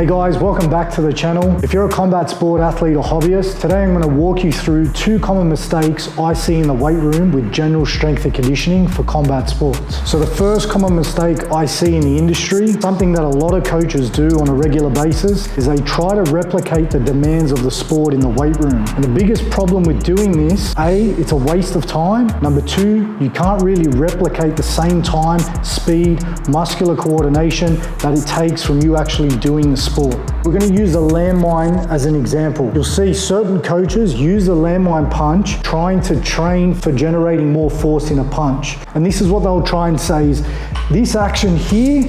Hey guys, welcome back to the channel. If you're a combat sport athlete or hobbyist, today I'm going to walk you through 2 common mistakes I see in the weight room with general strength and conditioning for combat sports. So the first common mistake I see in the industry, something that a lot of coaches do on a regular basis, is they try to replicate the demands of the sport in the weight room. And the biggest problem with doing this, A, it's a waste of time. Number 2, you can't really replicate the same time, speed, muscular coordination that it takes from you actually doing the sport. We're going to use the landmine as an example. You'll see certain coaches use the landmine punch trying to train for generating more force in a punch. And this is what they'll try and say is, this action here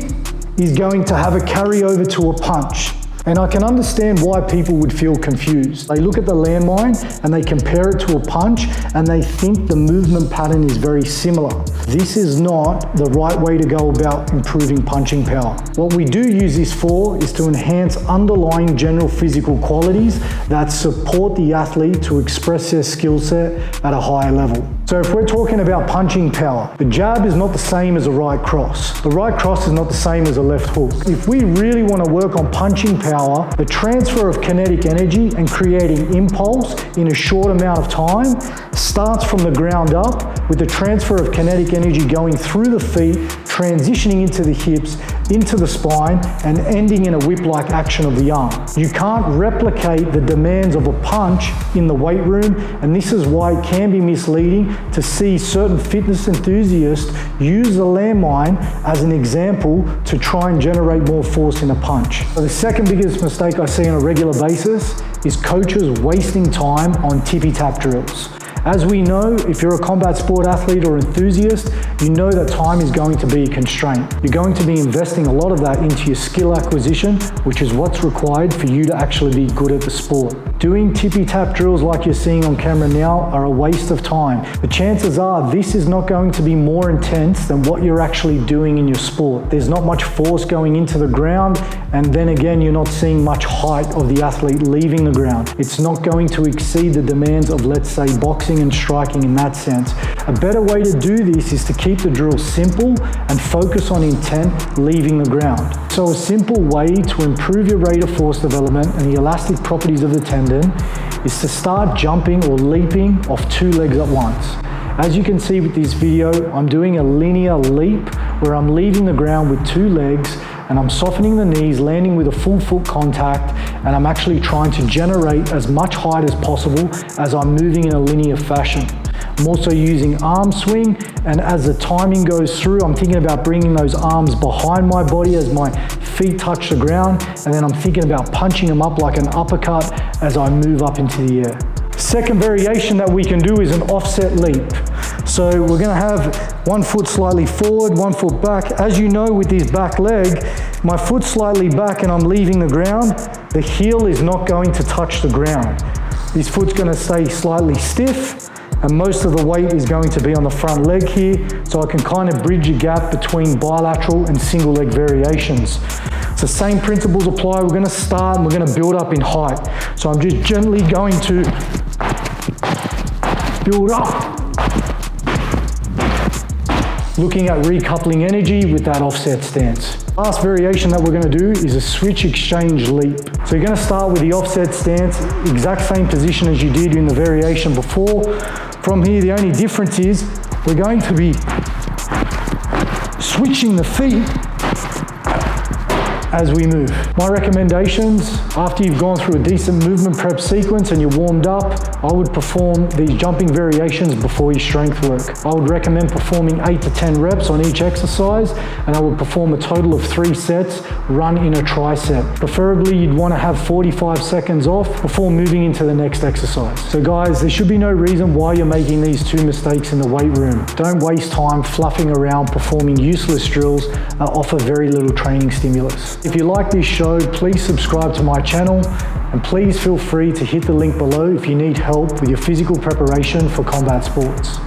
is going to have a carryover to a punch. And I can understand why people would feel confused. They look at the landmine and they compare it to a punch and they think the movement pattern is very similar. This is not the right way to go about improving punching power. What we do use this for is to enhance underlying general physical qualities that support the athlete to express their skill set at a higher level. So if we're talking about punching power, the jab is not the same as a right cross. The right cross is not the same as a left hook. If we really want to work on punching power, the transfer of kinetic energy and creating impulse in a short amount of time starts from the ground up, with the transfer of kinetic energy going through the feet, transitioning into the hips, into the spine, and ending in a whip-like action of the arm. You can't replicate the demands of a punch in the weight room, and this is why it can be misleading to see certain fitness enthusiasts use the landmine as an example to try and generate more force in a punch. So the second biggest mistake I see on a regular basis is coaches wasting time on tippy tap drills. As we know, if you're a combat sport athlete or enthusiast, you know that time is going to be a constraint. You're going to be investing a lot of that into your skill acquisition, which is what's required for you to actually be good at the sport. Doing tippy tap drills like you're seeing on camera now are a waste of time. The chances are this is not going to be more intense than what you're actually doing in your sport. There's not much force going into the ground, and then again, you're not seeing much height of the athlete leaving the ground. It's not going to exceed the demands of, let's say, boxing and striking in that sense. A better way to do this is to keep the drill simple and focus on intent leaving the ground. So a simple way to improve your rate of force development and the elastic properties of the tendon is to start jumping or leaping off 2 legs at once. As you can see with this video, I'm doing a linear leap where I'm leaving the ground with 2 legs and I'm softening the knees, landing with a full foot contact, and I'm actually trying to generate as much height as possible as I'm moving in a linear fashion. I'm also using arm swing, and as the timing goes through, I'm thinking about bringing those arms behind my body as my feet touch the ground, and then I'm thinking about punching them up like an uppercut as I move up into the air. Second variation that we can do is an offset leap. So we're going to have 1 foot slightly forward, 1 foot back. As you know, with this back leg, my foot's slightly back and I'm leaving the ground. The heel is not going to touch the ground. This foot's going to stay slightly stiff, and most of the weight is going to be on the front leg here, so I can kind of bridge a gap between bilateral and single leg variations. So same principles apply. We're going to start and we're going to build up in height. So I'm just gently going to build up, looking at recoupling energy with that offset stance. Last variation that we're going to do is a switch exchange leap. So you're going to start with the offset stance, exact same position as you did in the variation before. From here, the only difference is we're going to be switching the feet as we move. My recommendations, after you've gone through a decent movement prep sequence and you're warmed up, I would perform these jumping variations before your strength work. I would recommend performing 8 to 10 reps on each exercise, and I would perform a total of 3 sets run in a tricep. Preferably, you'd want to have 45 seconds off before moving into the next exercise. So guys, there should be no reason why you're making these 2 mistakes in the weight room. Don't waste time fluffing around performing useless drills that offer very little training stimulus. If you like this show, please subscribe to my channel, and please feel free to hit the link below if you need help with your physical preparation for combat sports.